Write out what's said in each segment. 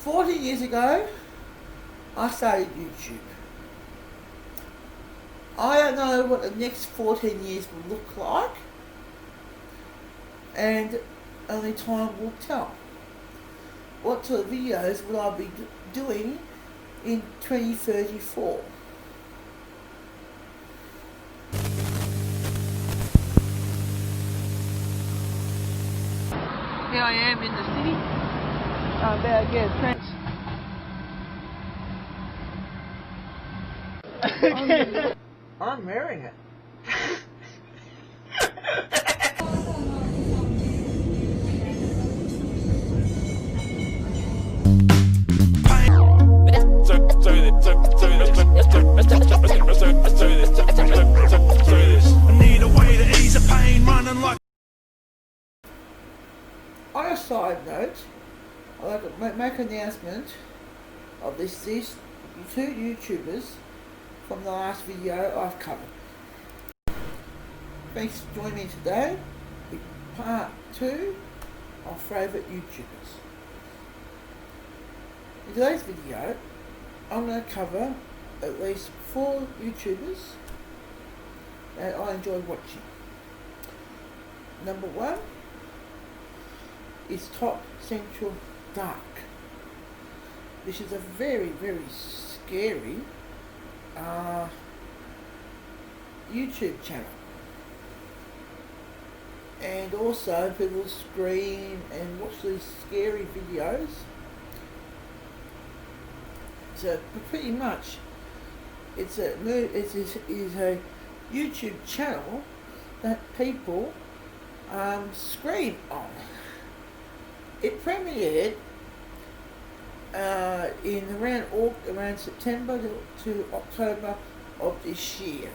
14 years ago, I started YouTube. I don't know what the next 14 years will look like, and only time will tell. What sort of videos will I be doing in 2034? Here I am in the city. I'm about to get a trench. I'm wearing it. On a side note, I'd like to make an announcement of these two YouTubers from the last video I've covered. Thanks for joining me today with part 2 of favourite YouTubers. In today's video, I'm going to cover at least 4 YouTubers that I enjoy watching. Number 1 is Top Central Dark. This is a very, very scary YouTube channel, and also people scream and watch these scary videos. So pretty much it's a YouTube channel that people scream on. It premiered in around September to October of this year.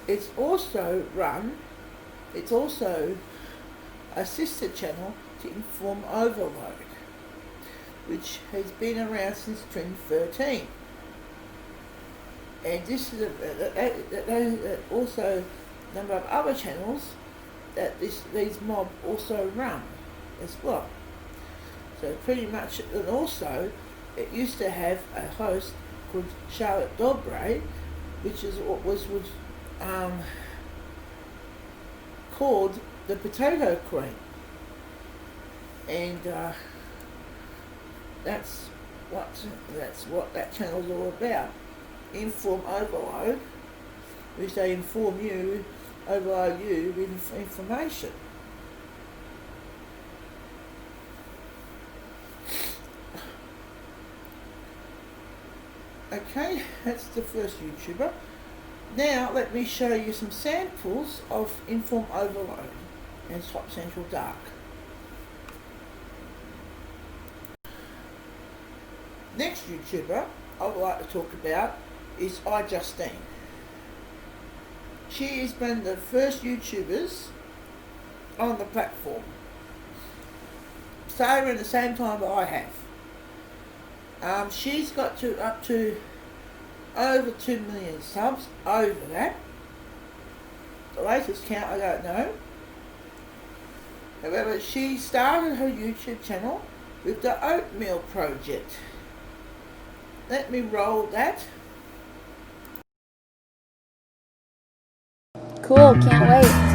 It's also a sister channel to Informoverload, which has been around since 2013. And this is also a number of other channels that these mob also run as well. So pretty much, and also it used to have a host called Stuart Dobre, which is what was called the Potato Queen, and that's what that channel's all about. Inform overload, which they overload you with information. Okay, that's the first YouTuber. Now let me show you some samples of Informoverload and Top Central Dark. Next YouTuber I would like to talk about is ijustine. She has been the first YouTubers on the platform. Started around the same time that I have. She's got up to over 2 million subs, over that. The latest count I don't know. However, she started her YouTube channel with the Oatmeal Project. Let me roll that. Cool, can't wait.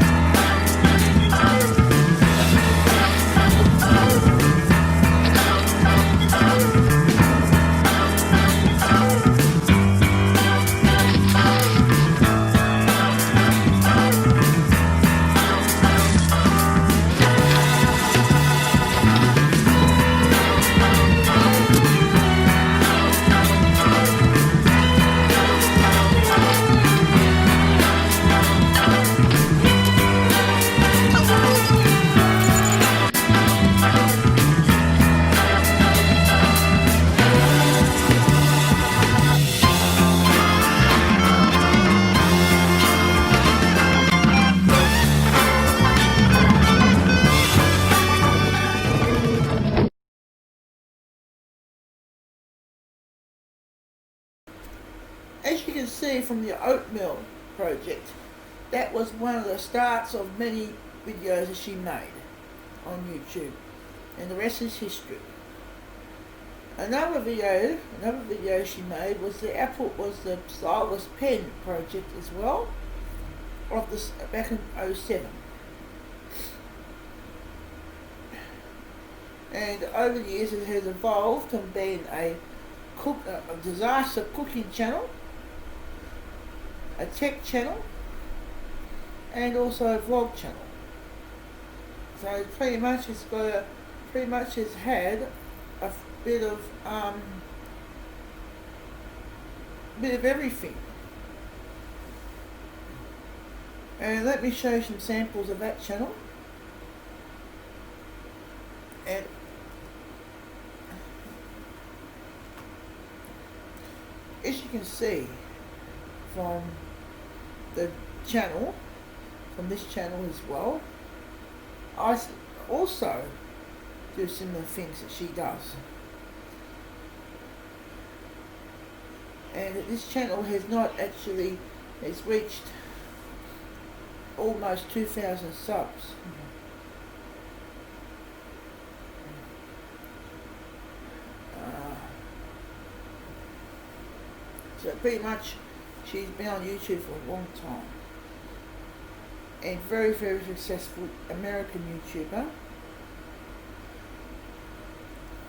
As you can see from the Oatmeal Project, that was one of the starts of many videos that she made on YouTube, and the rest is history. Another video she made was the stylus pen project as well, of this back in 07. And over the years it has evolved from being a disaster cooking channel, a tech channel, and also a vlog channel. So pretty much it's had a bit of everything. And let me show you some samples of that channel. And as you can see from the channel, from this channel as well, I also do similar things that she does. And this channel has reached almost 2,000 subs. So pretty much she's been on YouTube for a long time, and very, very successful American YouTuber.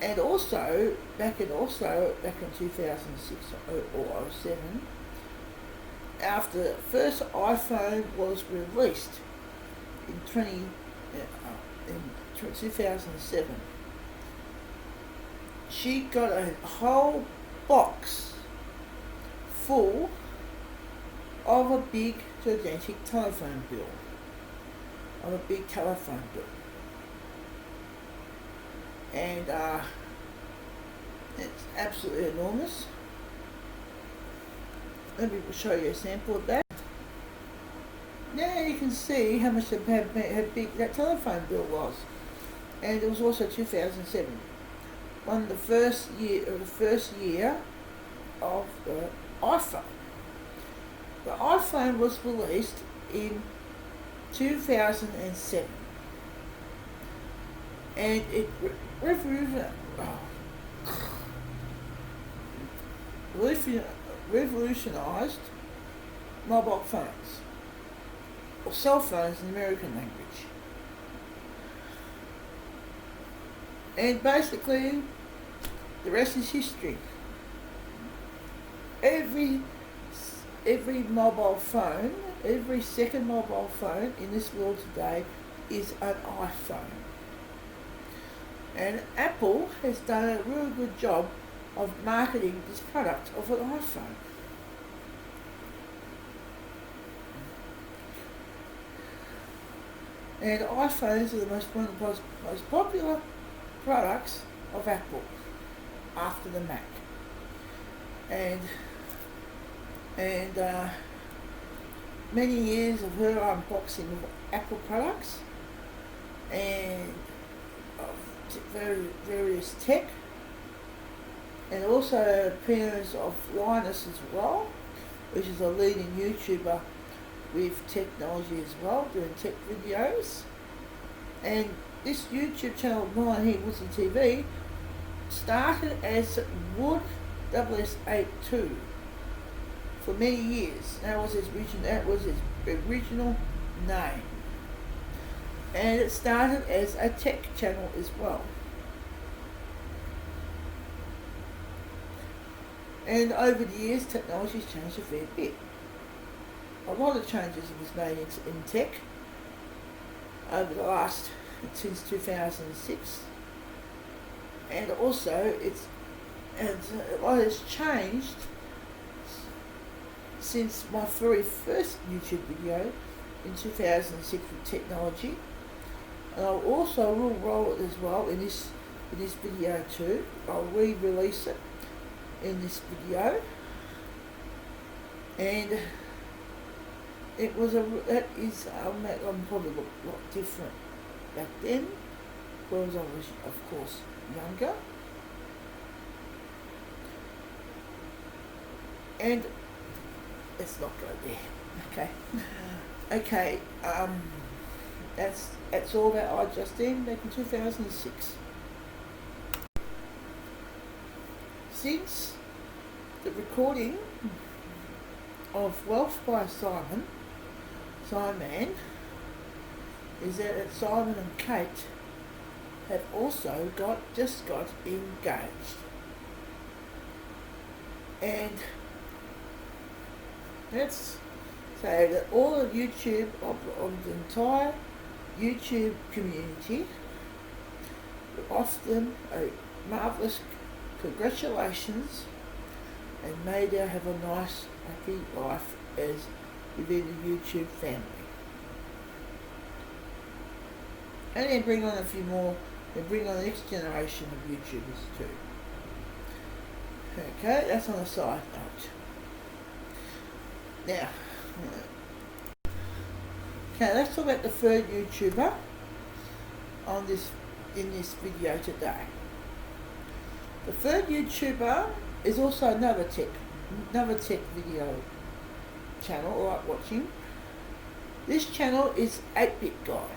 And also back in 2006 or 07, after the first iPhone was released in 2007, she got a whole box full of a big gigantic telephone bill, and it's absolutely enormous. Let me show you a sample of that. Now you can see how big that telephone bill was, and it was also 2007, the first year of the iPhone. The iPhone was released in 2007, and it revolutionized mobile phones, or cell phones in the American language. And basically, the rest is history. Every mobile phone, every second mobile phone in this world today is an iPhone. And Apple has done a really good job of marketing this product of an iPhone. And iPhones are one of the most popular products of Apple after the Mac. And many years of her unboxing of Apple products and of various tech, and also appearance of Linus as well, which is a leading YouTuber with technology as well, doing tech videos. And this YouTube channel of mine here, WoodsyTV, started as WoodS82 for many years. That was his original name. And it started as a tech channel as well. And over the years, technology's changed a fair bit. A lot of changes was made in tech over the last, since 2006. And also, a lot has changed since my very first YouTube video in 2006 with technology. And I'll also roll it as well in this video too. I'll re-release it in this video, and I'm probably a lot different back then, because I was, of course, younger. And let's not go there. Okay. That's all about ijustine back in 2006. since the recording of Wealth by Simon, is that Simon and Kate have also just got engaged. And let's say that all of YouTube, of the entire YouTube community, will offer them a marvellous congratulations, and may they have a nice, happy life as within the YouTube family. And then bring on a few more, and bring on the next generation of YouTubers too. Okay, that's on a side note. Now, okay, let's talk about the third YouTuber in this video today. The third YouTuber is also another tech video channel I like watching. This channel is 8-Bit Guy.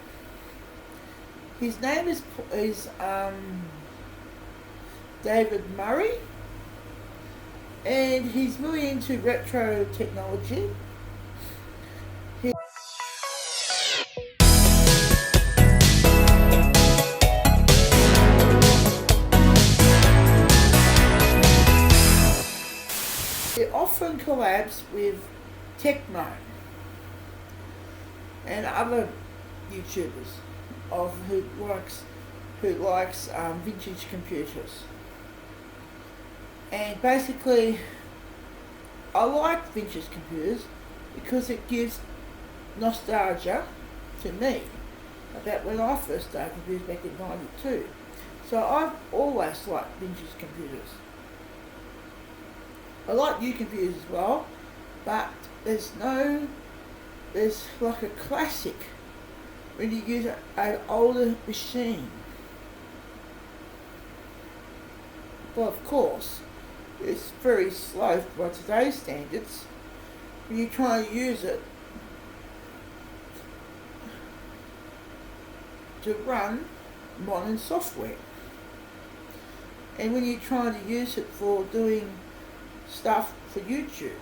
His name is David Murray, and he's really into retro technology. He often collabs with Techno and other YouTubers who likes vintage computers. And basically, I like vintage computers because it gives nostalgia to me about when I first started computers back in '92. So I've always liked vintage computers. I like new computers as well, but there's like a classic when you use an older machine. Well, of course, it's very slow by today's standards when you try and use it to run modern software. And when you're trying to use it for doing stuff for YouTube,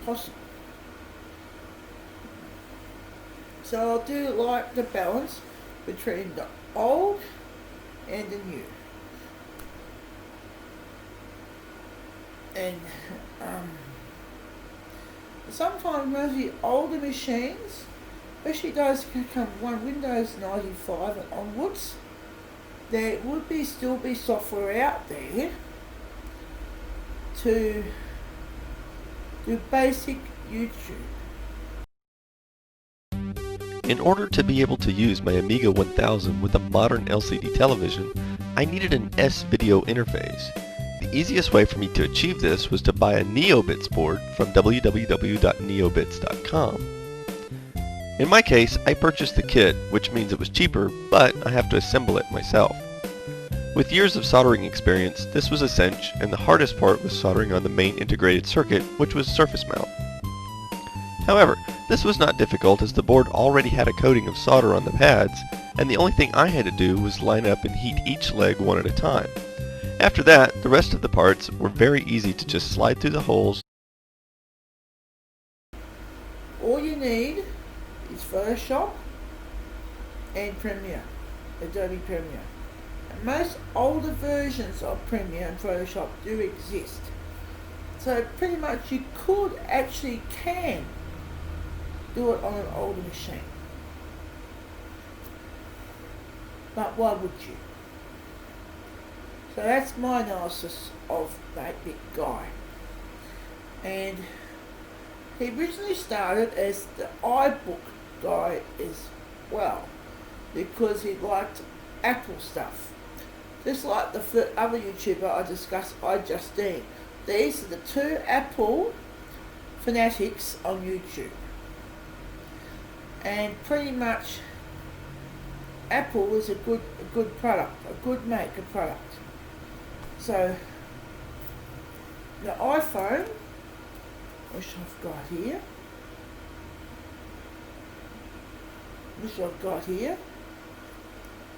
impossible. So I do like the balance between the old and the new. And sometimes with the older machines, especially those can come Windows 95 and onwards, there would still be software out there to do basic YouTube. In order to be able to use my Amiga 1000 with a modern LCD television, I needed an S-video interface. The easiest way for me to achieve this was to buy a NeoBits board from www.neobits.com. In my case, I purchased the kit, which means it was cheaper, but I have to assemble it myself. With years of soldering experience, this was a cinch, and the hardest part was soldering on the main integrated circuit, which was surface mount. However, this was not difficult as the board already had a coating of solder on the pads, and the only thing I had to do was line up and heat each leg one at a time. After that, the rest of the parts were very easy to just slide through the holes. All you need is Photoshop and Premiere, Adobe Premiere. And most older versions of Premiere and Photoshop do exist. So pretty much you can do it on an older machine. But why would you? So that's my analysis of the 8-Bit Guy. And he originally started as the iBook guy as well, because he liked Apple stuff. Just like the other YouTuber I discussed, ijustine. These are the two Apple fanatics on YouTube. And pretty much Apple is a good product, a good maker product. So the iPhone, which I've got here,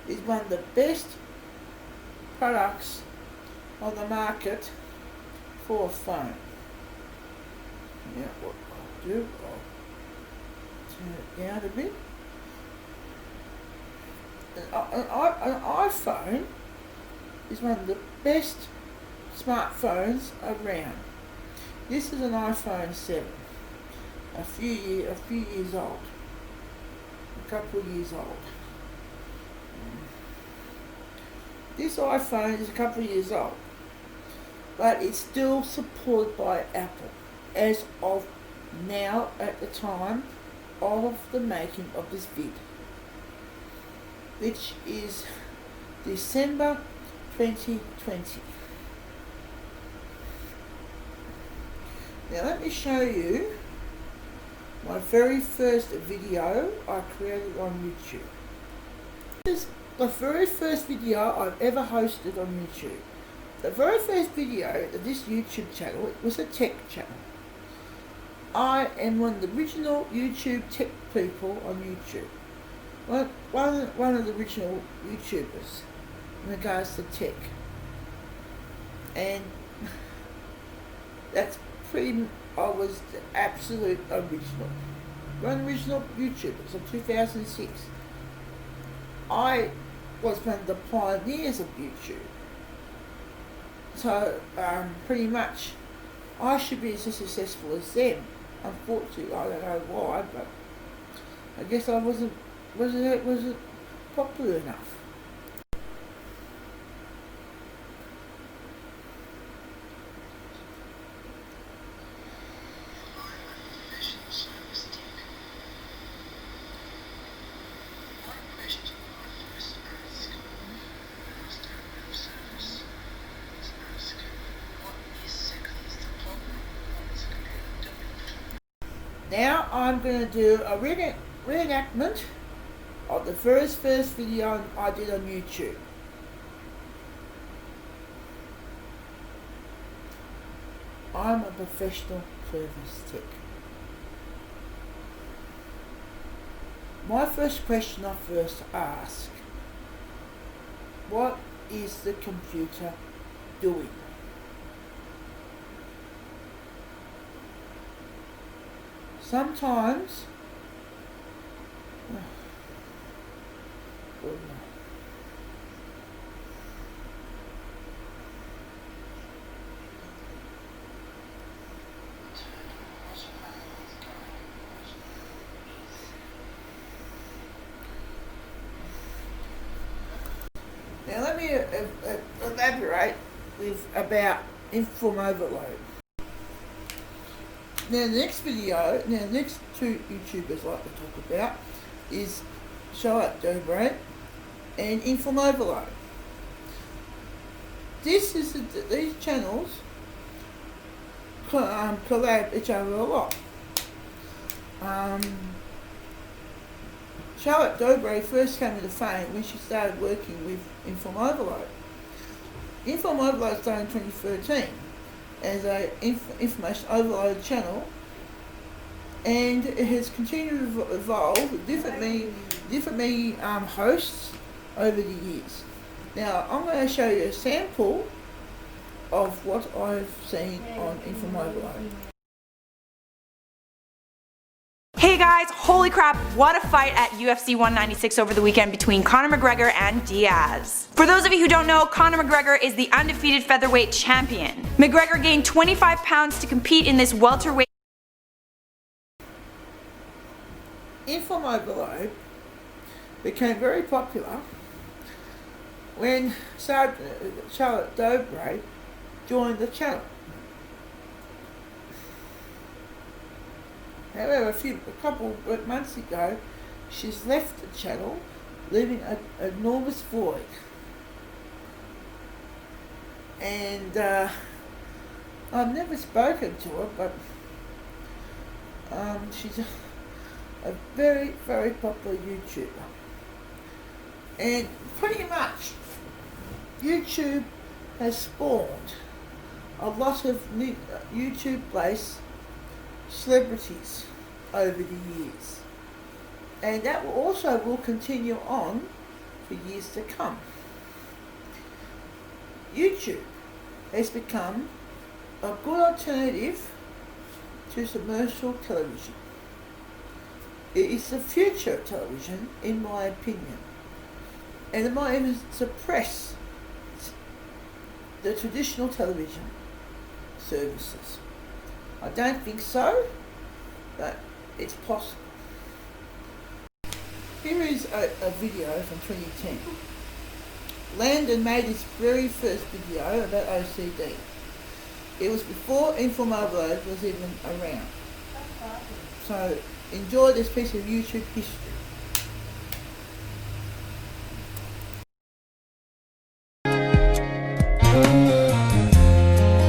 is one of the best products on the market for a phone. Now what I'll do, I'll turn it down a bit. An iPhone is one of the best smartphones around. This is an iPhone 7, a few years old, a couple of years old. This iPhone is a couple of years old, but it's still supported by Apple as of now, at the time of the making of this vid, which is December 2020. Now let me show you my very first video I created on YouTube. This is the very first video I've ever hosted on YouTube. The very first video of this YouTube channel, it was a tech channel. I am one of the original YouTube tech people on YouTube. One of the original YouTubers in regards to tech. And that's I was the absolute original. One original YouTubers of 2006. I was one of the pioneers of YouTube. So pretty much I should be as successful as them. Unfortunately, I don't know why, but I guess I wasn't popular enough. Now I'm going to do a reenactment of the first video I did on YouTube. I'm a professional service tech. My first question I first ask, what is the computer doing? Sometimes, now let me elaborate about Informoverload. Now the next two YouTubers I like to talk about is Dobre and Informoverload. These channels collab each other a lot. Dobre first came into fame when she started working with Informoverload. Informoverload started in 2013 as a information overload channel, and it has continued to evolve with different hosts over the years. Now I'm going to show you a sample of what I've seen on Informoverload. Hey guys, holy crap, what a fight at UFC 196 over the weekend between Conor McGregor and Diaz. For those of you who don't know, Conor McGregor is the undefeated featherweight champion. McGregor gained 25 pounds to compete in this welterweight. Informoverload became very popular when Charlotte Dobre joined the channel. However, a couple of months ago, she's left the channel, leaving an enormous void. And I've never spoken to her, but she's a very, very popular YouTuber. And pretty much, YouTube has spawned a lot of new YouTube-based celebrities over the years, and that will continue on for years to come. YouTube has become a good alternative to commercial television. It is the future of television, in my opinion, and it might even suppress the traditional television services. I don't think so, but it's possible. Here is a video from 2010. Landon made his very first video about OCD. It was before Informoverload was even around. So enjoy this piece of YouTube history.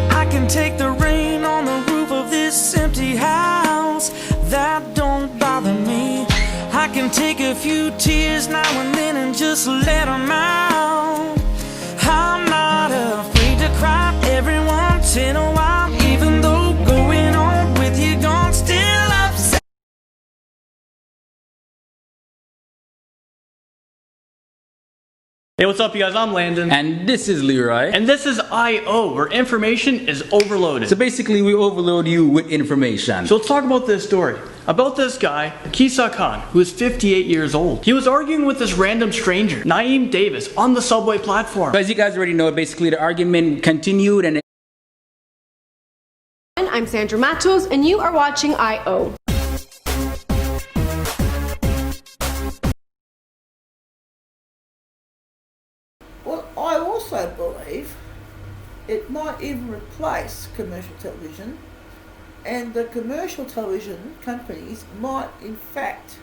I can take the rain on the roof of this empty house. That don't bother me. I can take a few tears now and then and just let them out. I'm not afraid to cry every once in a while, even though going on with you gone still upset. Hey, what's up, you guys? I'm Landon. And this is Leroy. And this is I.O., where information is overloaded. So basically, we overload you with information. So let's talk about this story. About this guy, Kisa Khan, who is 58 years old. He was arguing with this random stranger, Naeem Davis, on the subway platform. So as you guys already know, basically the argument continued and I'm Sandra Matos, and you are watching I.O. Well, I also believe it might even replace commercial television, and the commercial television companies might in fact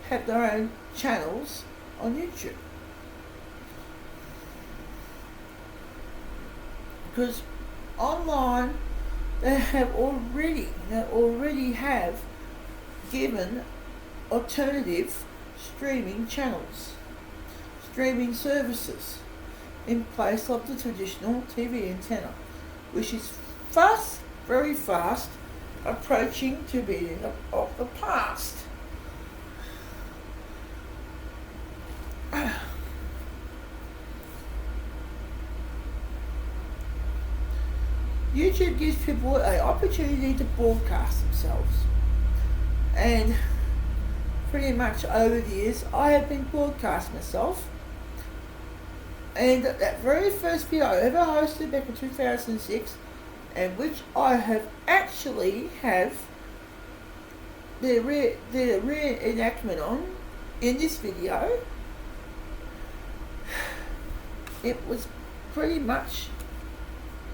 have their own channels on YouTube. Because online they already have given alternative streaming channels, streaming services in place of the traditional TV antenna, which is very fast approaching to being of the past. YouTube gives people an opportunity to broadcast themselves, and pretty much over the years I have been broadcasting myself, and that very first video I ever hosted back in 2006, and which I have actually the reenactment on in this video, it was pretty much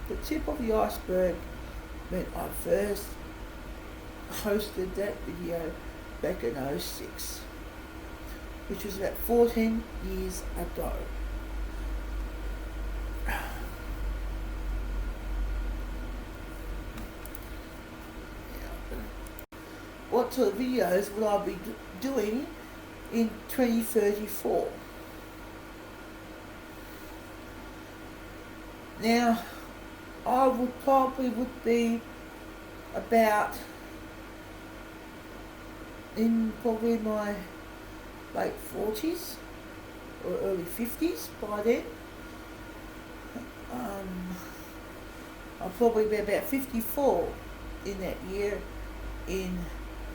the tip of the iceberg when I first hosted that video back in 06, which was about 14 years ago. What sort of videos will I be doing in 2034? Now, I would be about in probably my late 40s or early 50s by then. I'll probably be about 54 in that year in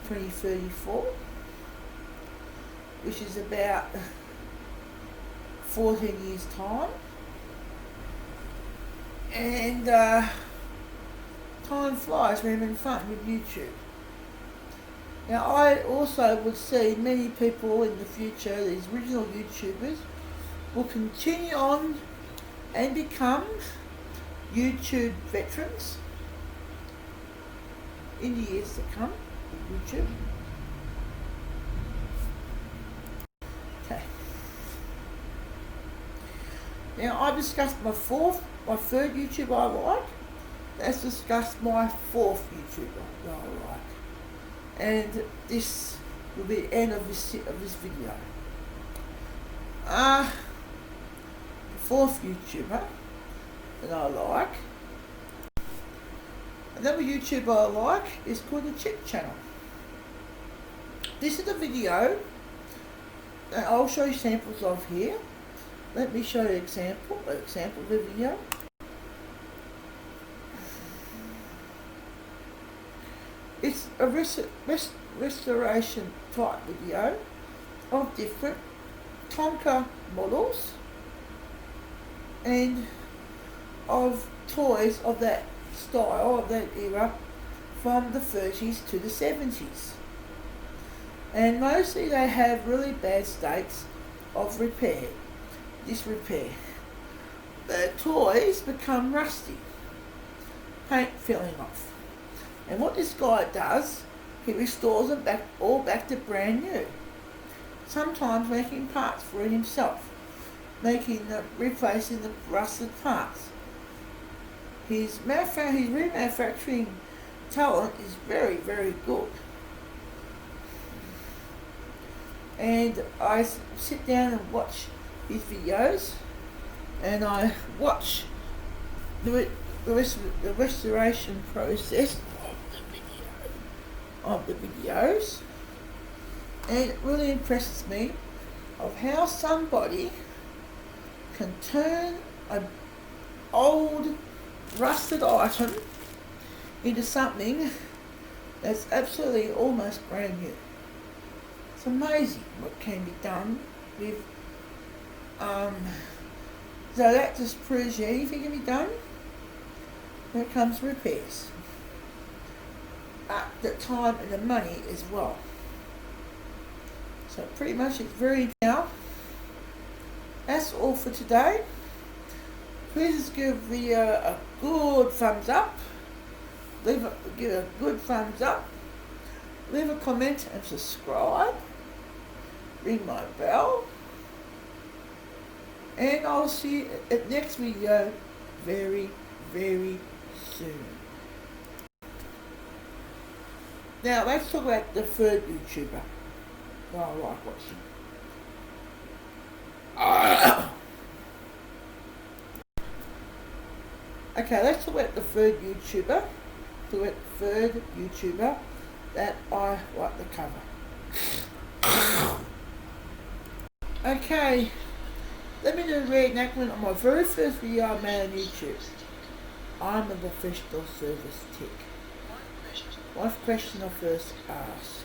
2034, which is about 14 years time. And time flies when having fun with YouTube. Now, I also would see many people in the future, these original YouTubers, will continue on and become YouTube veterans in the years to come with YouTube. Okay. Now, I discussed my third YouTuber I like. Let's discuss my fourth YouTuber that I like. And this will be the end of this video. The fourth YouTuber that I like, another YouTuber I like, is called the Chick Channel. This is a video that I'll show you samples of here. Let me show you an example an example video. It's a restoration type video of different Tonka models and of toys of that style, of that era, from the 30s to the 70s. And mostly they have really bad states of disrepair. The toys become rusty, paint falling off. And what this guy does, he restores them back to brand new. Sometimes making parts for himself, replacing the rusted parts. His remanufacturing talent is very, very good. And I sit down and watch his videos, and I watch the restoration process of the videos, and it really impresses me of how somebody can turn an old rusted item into something that's absolutely almost brand new. It's amazing what can be done with so that just proves you anything can be done when it comes to repairs. The time and the money as well. So pretty much it's very now. That's all for today. Please give the video a good thumbs up. Give a good thumbs up. Leave a comment and subscribe. Ring my bell. And I'll see you at next video very, very soon. Now let's talk about the third YouTuber that I like watching. Okay, let's talk about the third YouTuber. That I like to cover. Okay, let me do a reenactment on my very first video I made on YouTube. I'm a professional service tech. One question I first ask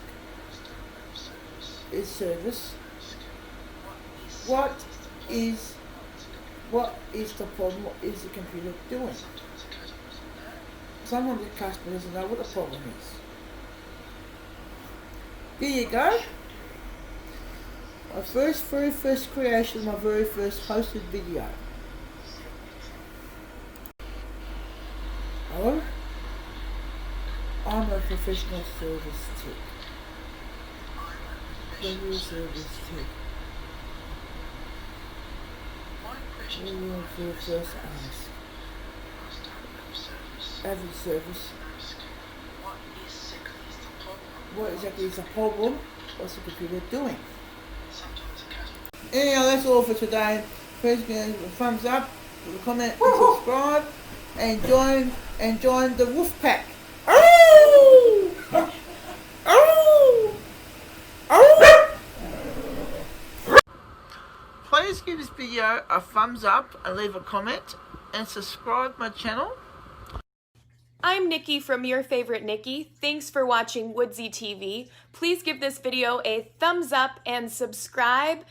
is service. What is the problem? What is the computer doing? Some of the customers know what the problem is. There you go. My very first creation, my very first posted video. Hello? I'm a professional service tech. Service tech. What do you first ask? Average service. What exactly is the problem? What's the computer doing? Anyhow, that's all for today. Please give a thumbs up, leave a comment, and subscribe, and join the wolf pack. Please give this video a thumbs up and leave a comment and subscribe my channel. I'm Nikki from Your Favorite Nikki. Thanks for watching WoodsyTV. Please give this video a thumbs up and subscribe.